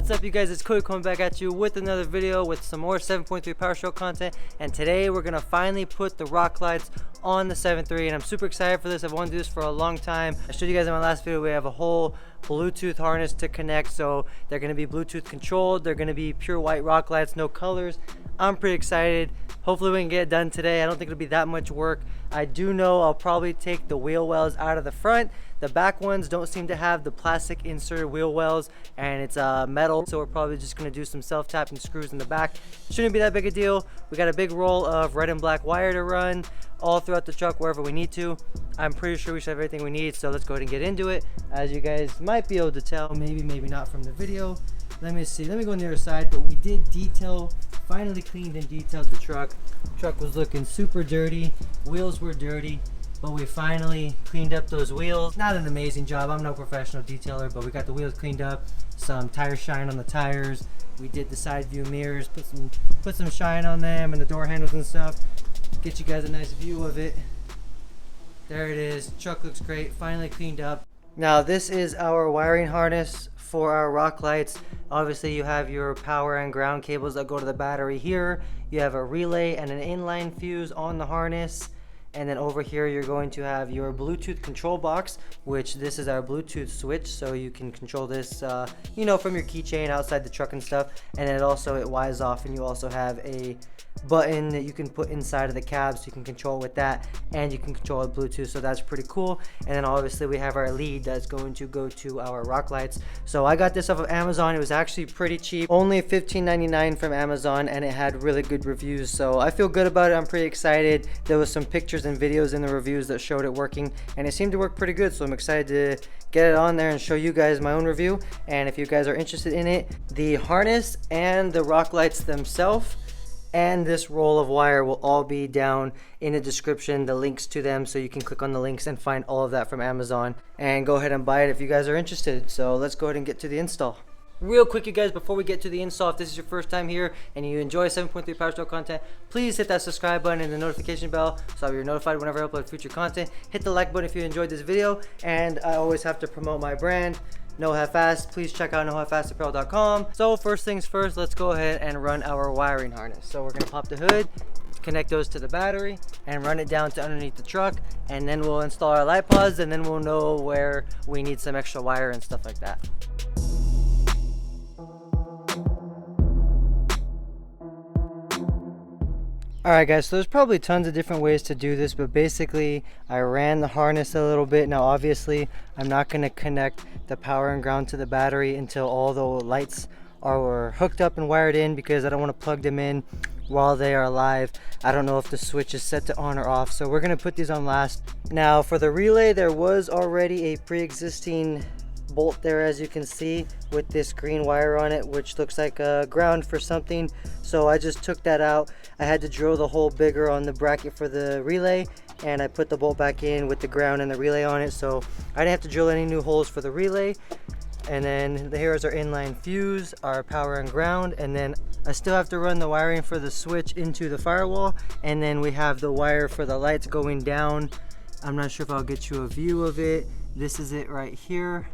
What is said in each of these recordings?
What's up, you guys? It's Cody coming back at you with another video with some more 7.3 powerstroke content, and today we're gonna finally put the rock lights on the 7.3, and I'm super excited for this. I've wanted to do this for a long time. I showed you guys in my last video we have a whole Bluetooth harness to connect, so they're gonna be Bluetooth controlled. They're gonna be pure white rock lights, no colors. I'm pretty excited. Hopefully we can get it done today. I don't think it'll be that much work. I do know I'll probably take the wheel wells out of the front. The back ones don't seem to have the plastic inserted wheel wells, and it's metal, so we're probably just gonna do some self-tapping screws in the back. Shouldn't be that big a deal. We got a big roll of red and black wire to run all throughout the truck wherever we need to. I'm pretty sure we should have everything we need, so let's go ahead and get into it. As you guys might be able to tell, maybe not from the video. Let me see, let me go on the other side, but we did finally cleaned and detailed the truck. Truck was looking super dirty, wheels were dirty, but we finally cleaned up those wheels. Not an amazing job, I'm no professional detailer, but we got the wheels cleaned up, some tire shine on the tires. We did the side view mirrors, put some shine on them and the door handles and stuff. Get you guys a nice view of it. There it is, truck looks great, finally cleaned up. Now this is our wiring harness for our rock lights. Obviously you have your power and ground cables that go to the battery here. You have a relay and an inline fuse on the harness. And then over here you're going to have your Bluetooth control box, which this is our Bluetooth switch, so you can control this you know, from your keychain outside the truck and stuff. And then it wires off, and you also have a button that you can put inside of the cab, so you can control with that, and you can control it Bluetooth, so that's pretty cool. And then obviously we have our lead that's going to go to our rock lights. So I got this off of Amazon. It was actually pretty cheap, only $15.99 from Amazon, and it had really good reviews, so I feel good about it. I'm pretty excited. There was some pictures and videos in the reviews that showed it working, and it seemed to work pretty good, so I'm excited to get it on there and show you guys my own review. And if you guys are interested in it, the harness and the rock lights themselves and this roll of wire will all be down in the description, the links to them, so you can click on the links and find all of that from Amazon and go ahead and buy it if you guys are interested. So let's go ahead and get to the install. Real quick, you guys, before we get to the install, if this is your first time here and you enjoy 7.3 powerstroke content, please hit that subscribe button and the notification bell so you're notified whenever I upload future content. Hit the like button if you enjoyed this video, and I always have to promote my brand, No Half-Assed. Please check out nohalfassedapparel.com. So first things first, let's go ahead and run our wiring harness. So we're gonna pop the hood, connect those to the battery, and run it down to underneath the truck, and then we'll install our light pods, and then we'll know where we need some extra wire and stuff like that. Alright guys, so there's probably tons of different ways to do this, but basically I ran the harness a little bit. Now obviously I'm not going to connect the power and ground to the battery until all the lights are hooked up and wired in, because I don't want to plug them in while they are live. I don't know if the switch is set to on or off, so we're going to put these on last. Now for the relay, there was already a pre-existing bolt there, as you can see, with this green wire on it, which looks like a ground for something, so I just took that out. I had to drill the hole bigger on the bracket for the relay, and I put the bolt back in with the ground and the relay on it, so I didn't have to drill any new holes for the relay. And then here is our inline fuse, our power and ground, and then I still have to run the wiring for the switch into the firewall, and then we have the wire for the lights going down. I'm not sure if I'll get you a view of it. This is it right here.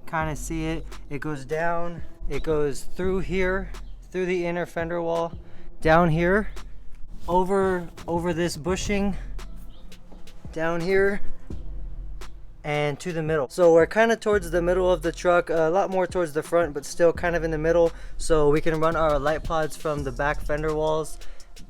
Kind of see it. It goes down, it goes through here, through the inner fender wall, down here, over this bushing, down here, and to the middle. So we're kind of towards the middle of the truck, a lot more towards the front, but still kind of in the middle, so we can run our light pods from the back fender walls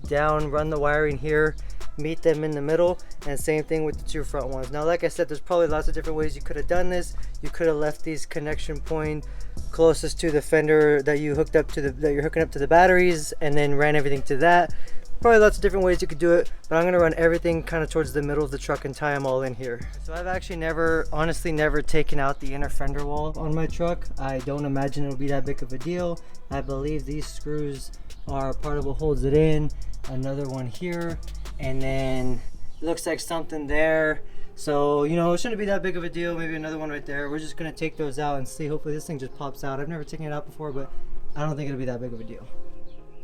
down, run the wiring here, meet them in the middle, and same thing with the two front ones. Now like I said, there's probably lots of different ways you could have done this. You could have left these connection point closest to the fender that you hooked up to that you're hooking up to the batteries, and then ran everything to that. Probably lots of different ways you could do it, but I'm going to run everything kind of towards the middle of the truck and tie them all in here. So I've actually honestly never taken out the inner fender wall on my truck. I don't imagine it'll be that big of a deal. I believe these screws are part of what holds it in. Another one here, and then it looks like something there. So, you know, it shouldn't be that big of a deal. Maybe another one right there. We're just going to take those out and see. Hopefully this thing just pops out. I've never taken it out before, but I don't think it'll be that big of a deal.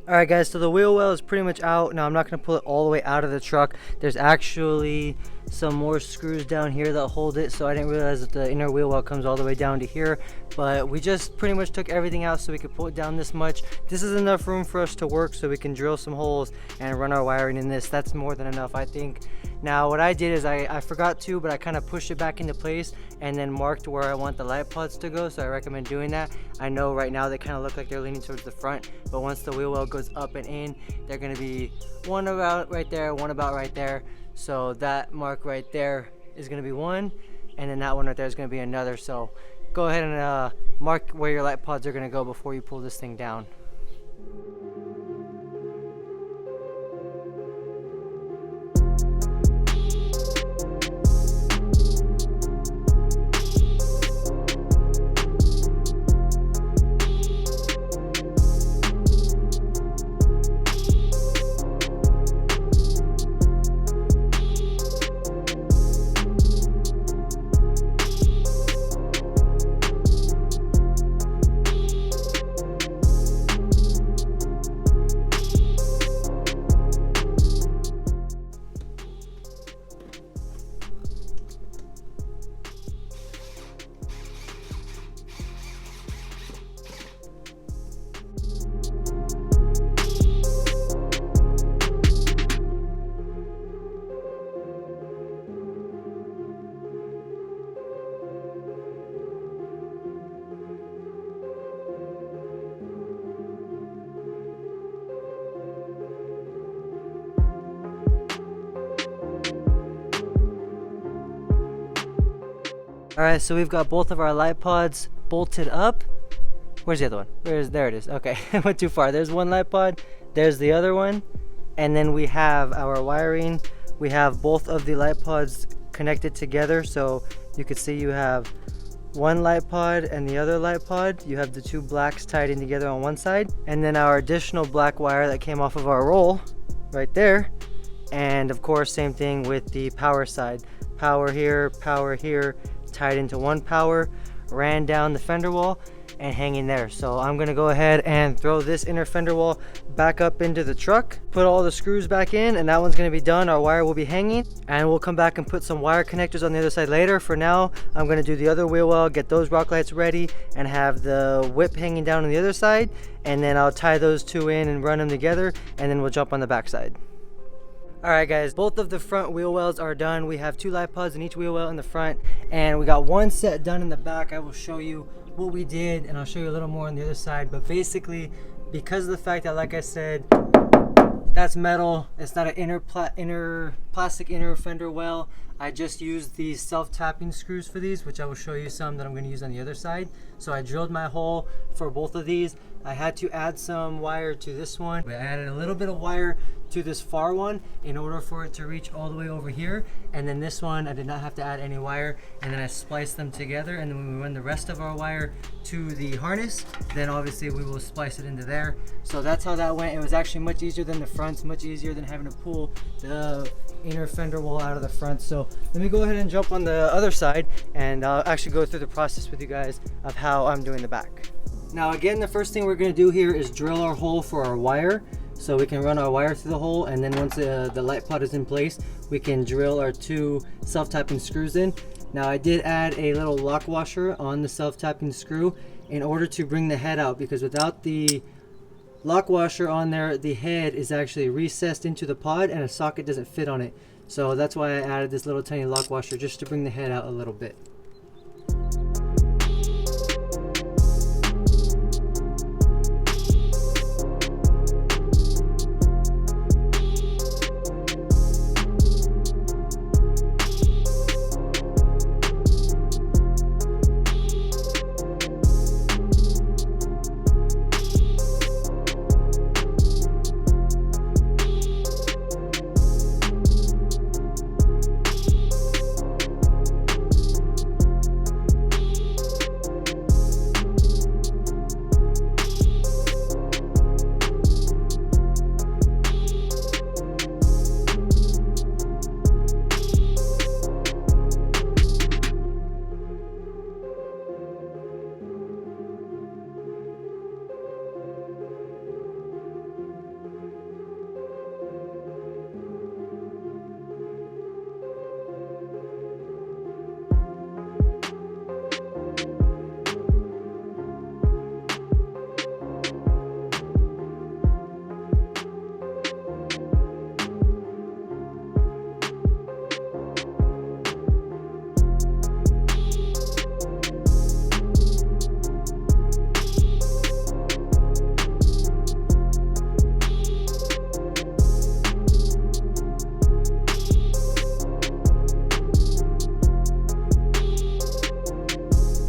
Alright guys, so the wheel well is pretty much out. Now I'm not going to pull it all the way out of the truck. There's actually some more screws down here that hold it, so I didn't realize that the inner wheel well comes all the way down to here. But we just pretty much took everything out so we could pull it down this much. This is enough room for us to work so we can drill some holes and run our wiring in this. That's more than enough, I think. Now what I did is I forgot to, but I kind of pushed it back into place and then marked where I want the light pods to go, so I recommend doing that. I know right now they kind of look like they're leaning towards the front, but once the wheel well goes up and in, they're going to be one about right there, one about right there. So that mark right there is going to be one, and then that one right there is going to be another. So go ahead and mark where your light pods are going to go before you pull this thing down. Alright, so we've got both of our light pods bolted up. Where's the other one? There it is. Okay, I went too far. There's one light pod, there's the other one, and then we have our wiring. We have both of the light pods connected together, so you can see you have one light pod and the other light pod. You have the two blacks tied in together on one side, and then our additional black wire that came off of our roll right there. And of course, same thing with the power side. Power here, tied into one power, ran down the fender wall and hanging there. So I'm gonna go ahead and throw this inner fender wall back up into the truck, put all the screws back in, and that one's gonna be done. Our wire will be hanging, and we'll come back and put some wire connectors on the other side later. For now, I'm gonna do the other wheel well, get those rock lights ready, and have the whip hanging down on the other side, and then I'll tie those two in and run them together, and then we'll jump on the back side. Alright guys, both of the front wheel wells are done. We have two light pods in each wheel well in the front, and we got one set done in the back. I will show you what we did, and I'll show you a little more on the other side. But basically, because of the fact that, like I said, that's metal, it's not an inner plastic inner fender well, I just used these self-tapping screws for these, which I will show you some that I'm going to use on the other side. So I drilled my hole for both of these. I had to add some wire to this one. I added a little bit of wire to this far one in order for it to reach all the way over here, and then this one I did not have to add any wire, and then I spliced them together, and then when we run the rest of our wire to the harness, then obviously we will splice it into there. So that's how that went. It was actually much easier than the fronts, much easier than having to pull the inner fender wall out of the front. So let me go ahead and jump on the other side, and I'll actually go through the process with you guys of how I'm doing the back. Now again, the first thing we're going to do here is drill our hole for our wire, so we can run our wire through the hole, and then once the light pod is in place, we can drill our two self-tapping screws in. Now I did add a little lock washer on the self-tapping screw in order to bring the head out, because without the lock washer on there, the head is actually recessed into the pod and a socket doesn't fit on it. So that's why I added this little tiny lock washer, just to bring the head out a little bit.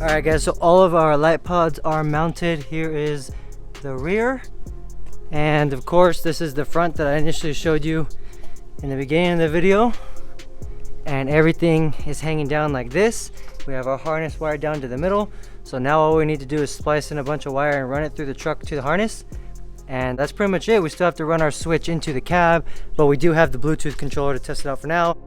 Alright guys, so all of our light pods are mounted. Here is the rear, and of course this is the front that I initially showed you in the beginning of the video, and everything is hanging down like this. We have our harness wired down to the middle, so now all we need to do is splice in a bunch of wire and run it through the truck to the harness, and that's pretty much it. We still have to run our switch into the cab, but we do have the Bluetooth controller to test it out for now.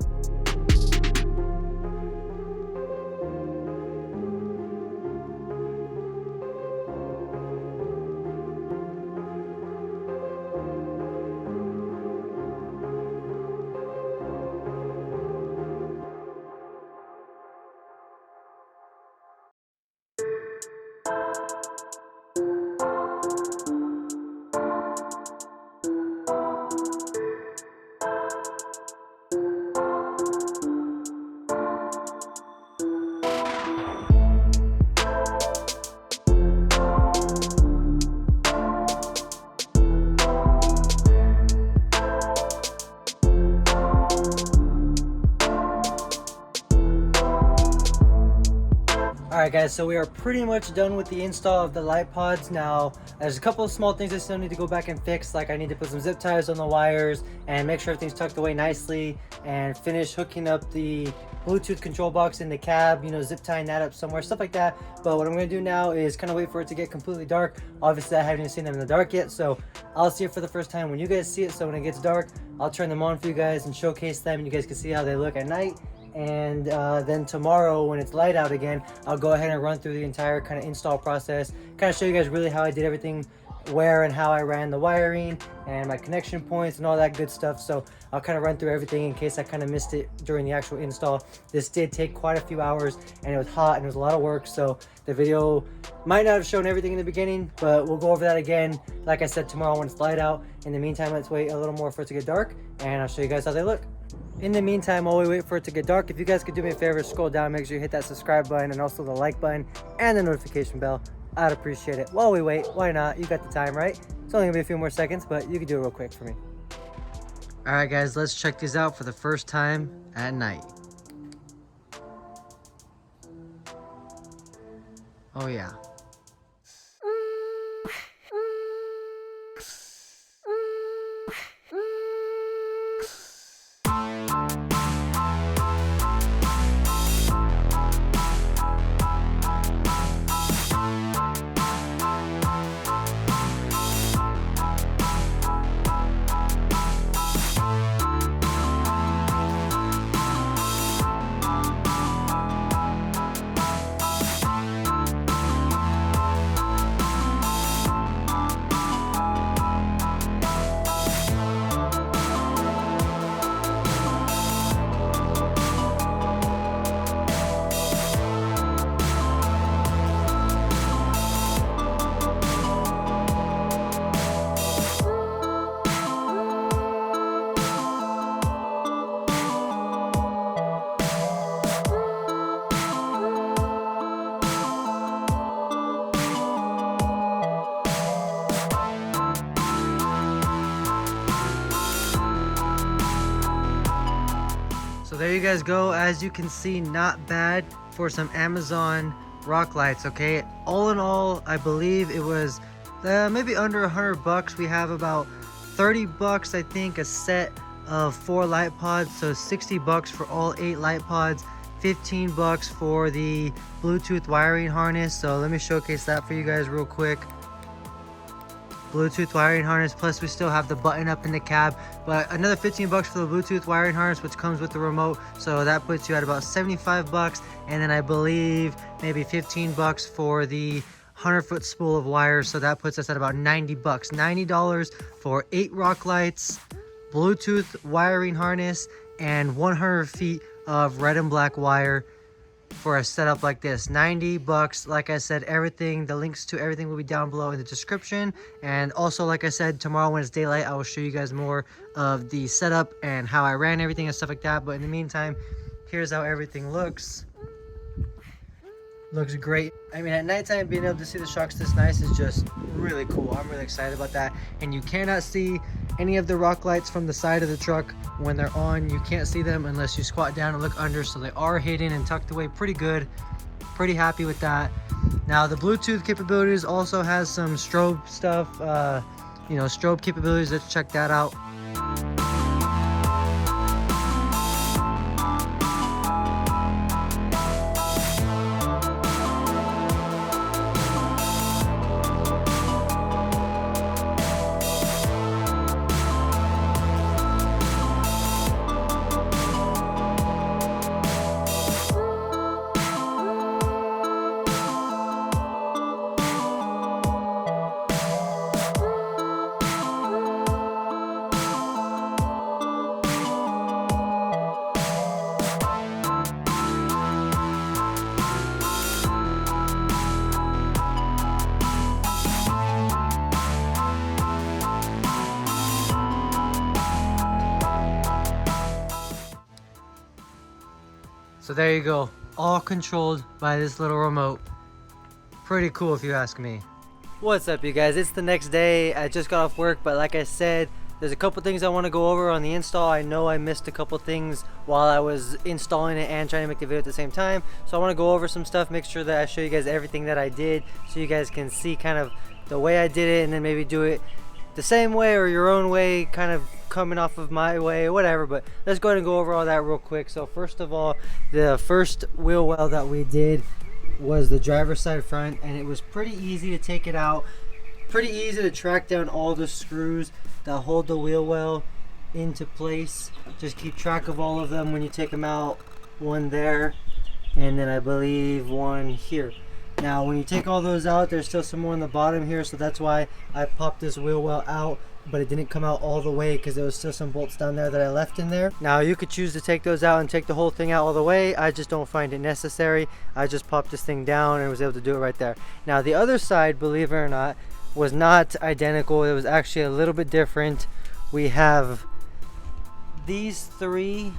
Alright guys, so we are pretty much done with the install of the light pods. Now there's a couple of small things I still need to go back and fix, like I need to put some zip ties on the wires and make sure everything's tucked away nicely, and finish hooking up the Bluetooth control box in the cab, you know, zip tying that up somewhere, stuff like that. But what I'm going to do now is kind of wait for it to get completely dark. Obviously I haven't even seen them in the dark yet, so I'll see it for the first time when you guys see it. So when it gets dark, I'll turn them on for you guys and showcase them, and you guys can see how they look at night. And then tomorrow when it's light out again, I'll go ahead and run through the entire kind of install process, kind of show you guys really how I did everything, where and how I ran the wiring and my connection points and all that good stuff. So I'll kind of run through everything in case I kind of missed it during the actual install. This did take quite a few hours, and it was hot and it was a lot of work, so the video might not have shown everything in the beginning, but we'll go over that again, like I said, tomorrow when it's light out. In the meantime, let's wait a little more for it to get dark, and I'll show you guys how they look. In the meantime, while we wait for it to get dark, if you guys could do me a favor, scroll down, make sure you hit that subscribe button and also the like button and the notification bell. I'd appreciate it. While we wait, why not? You got the time, right? It's only gonna be a few more seconds, but you can do it real quick for me. All right, guys, let's check these out for the first time at night. Oh yeah. So there you guys go. As you can see, not bad for some Amazon rock lights. Okay, all in all, I believe it was maybe under $100. We have about 30 bucks, I think, a set of 4 light pods, so 60 bucks for all 8 light pods, 15 bucks for the Bluetooth wiring harness. So let me showcase that for you guys real quick. Bluetooth wiring harness, plus we still have the button up in the cab, but another 15 bucks for the Bluetooth wiring harness, which comes with the remote, so that puts you at about 75 bucks. And then I believe maybe 15 bucks for the 100-foot spool of wires, so that puts us at about 90 bucks. $90 for 8 rock lights, Bluetooth wiring harness, and 100 feet of red and black wire for a setup like this. 90 bucks. Like I said, everything, the links to everything will be down below in the description. And also, like I said, tomorrow when it's daylight, I will show you guys more of the setup and how I ran everything and stuff like that. But in the meantime, here's how everything looks. Looks great. I mean, at nighttime, being able to see the shocks this nice is just really cool. I'm really excited about that. And you cannot see any of the rock lights from the side of the truck when they're on. You can't see them unless you squat down and look under, so they are hidden and tucked away pretty good. pretty happy with that. Now the Bluetooth capabilities also has some strobe stuff, you know, strobe capabilities. Let's check that out. So there you go, all controlled by this little remote. Pretty cool if you ask me. What's up, you guys? It's the next day. I just got off work, but like I said, there's a couple things I want to go over on the install. I know I missed a couple things while I was installing it and trying to make the video at the same time. So I want to go over some stuff, make sure that I show you guys everything that I did so you guys can see kind of the way I did it, and then maybe do it the same way or your own way, kind of coming off of my way, whatever. But let's go ahead and go over all that real quick. So first of all, the first wheel well that we did was the driver's side front, and it was pretty easy to take it out, pretty easy to track down all the screws that hold the wheel well into place. Just keep track of all of them when you take them out. One there, and then I believe one here. Now when you take all those out, there's still some more on the bottom here, so that's why I popped this wheel well out, but it didn't come out all the way because there was still some bolts down there that I left in there. Now you could choose to take those out and take the whole thing out all the way. I just don't find it necessary. I just popped this thing down and was able to do it right there. Now the other side, believe it or not, was not identical. It was actually a little bit different. We have these three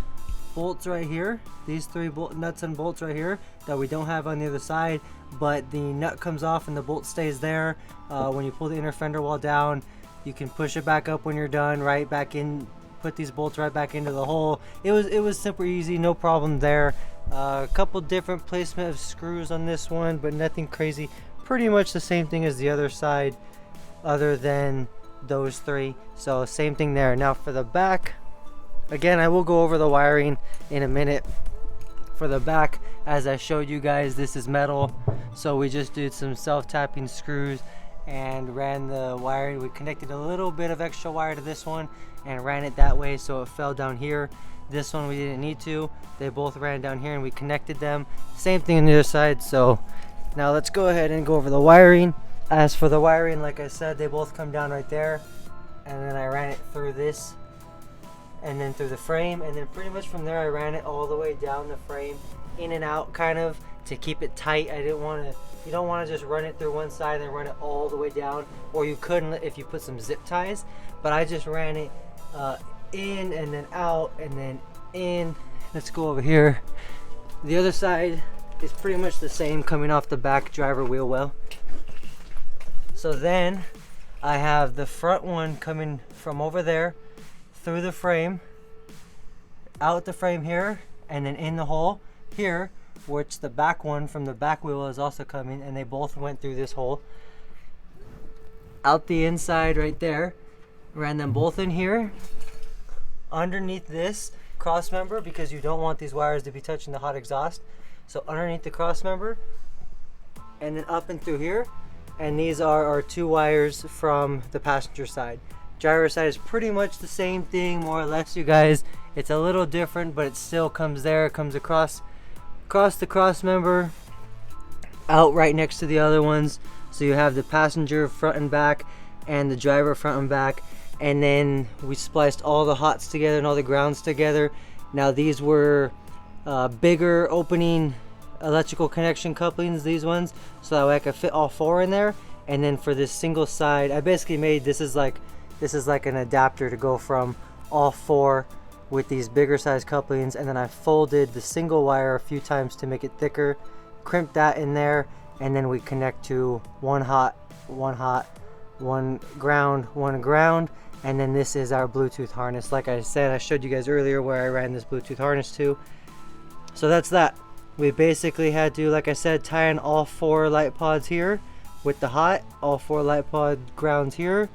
bolts right here, these three nuts and bolts right here that we don't have on the other side, but the nut comes off and the bolt stays there. When you pull the inner fender wall down, you can push it back up when you're done, right back in, put these bolts right back into the hole. It was super easy, no problem there. A couple different placement of screws on this one, but nothing crazy. Pretty much the same thing as the other side, other than those three. So same thing there. Now for the back, again, I will go over the wiring in a minute. For the back, as I showed you guys, this is metal, so we just did some self-tapping screws and ran the wiring. We connected a little bit of extra wire to this one and ran it that way, so it fell down here. This one we didn't need to. They both ran down here and we connected them. Same thing on the other side. So now let's go ahead and go over the wiring. As for the wiring, like I said, they both come down right there, and then I ran it through this and then through the frame, and then pretty much from there I ran it all the way down the frame, in and out, kind of to keep it tight. I didn't want to, you don't want to just run it through one side and then run it all the way down, or you couldn't if you put some zip ties, but I just ran it in and then out and then in. Let's go over here. The other side is pretty much the same, coming off the back driver wheel well. So then I have the front one coming from over there through the frame, out the frame here, and then in the hole here, which the back one from the back wheel is also coming, and they both went through this hole. Out the inside right there, ran them both in here, underneath this cross member, because you don't want these wires to be touching the hot exhaust. So underneath the cross member, and then up and through here, and these are our two wires from the passenger side. Driver side is pretty much the same thing, more or less, you guys. It's a little different, but it still comes there. It comes across the cross member, out right next to the other ones. So you have the passenger front and back, and the driver front and back. And then we spliced all the hots together and all the grounds together. Now these were bigger opening electrical connection couplings, these ones, so that way I could fit all four in there. And then for this single side, I basically made this is like an adapter to go from all four with these bigger size couplings, and then I folded the single wire a few times to make it thicker, crimped that in there, and then we connect to one hot, one ground, and then this is our Bluetooth harness. Like I said, I showed you guys earlier where I ran this Bluetooth harness to. So that's that. We basically had to, like I said, tie in all 4 light pods here with the hot, all 4 light pod grounds here,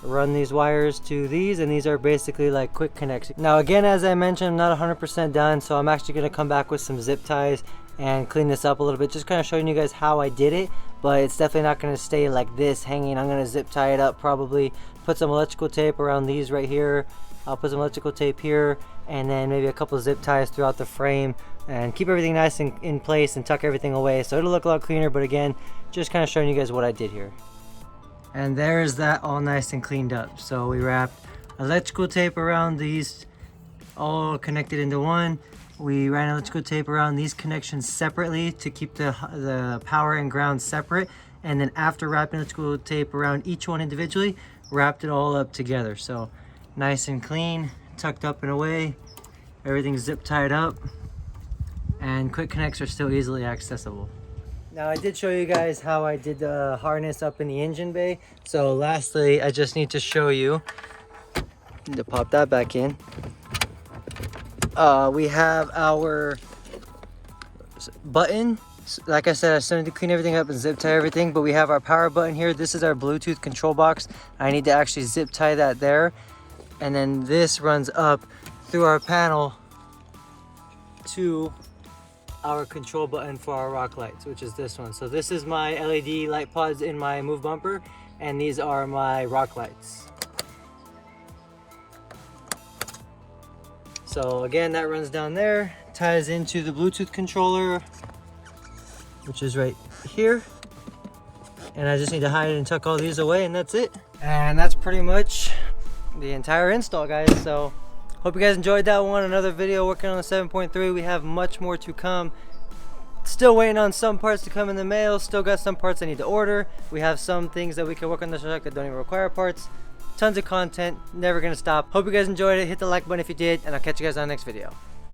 run these wires to these, and these are basically like quick connects. Now again, as I mentioned, I'm not 100% done, so I'm actually going to come back with some zip ties and clean this up a little bit, just kind of showing you guys how I did it. But it's definitely not going to stay like this hanging. I'm going to zip tie it up, probably put some electrical tape around these right here. I'll put some electrical tape here, and then maybe a couple of zip ties throughout the frame, and keep everything nice and in place and tuck everything away, so it'll look a lot cleaner. But again, just kind of showing you guys what I did here. And there's that all nice and cleaned up. So we wrapped electrical tape around these, all connected into one. We ran electrical tape around these connections separately to keep the power and ground separate. And then after wrapping electrical tape around each one individually, wrapped it all up together. So nice and clean, tucked up and away. Everything's zip tied up, and quick connects are still easily accessible. Now I did show you guys how I did the harness up in the engine bay. So lastly, I just need to show you, need to pop that back in. We have our button. Like I said, I still need to clean everything up and zip tie everything, but we have our power button here. This is our Bluetooth control box. I need to actually zip tie that there. And then this runs up through our panel to our control button for our rock lights, which is this one. So this is my LED light pods in my move bumper, and these are my rock lights. So again, that runs down there, ties into the Bluetooth controller, which is right here. And I just need to hide and tuck all these away, and that's it. And that's pretty much the entire install, guys. So hope you guys enjoyed that one. Another video working on the 7.3. We have much more to come. Still waiting on some parts to come in the mail. Still got some parts I need to order. We have some things that we can work on the truck that don't even require parts. Tons of content, never gonna stop. Hope you guys enjoyed it. Hit the like button if you did, and I'll catch you guys on the next video.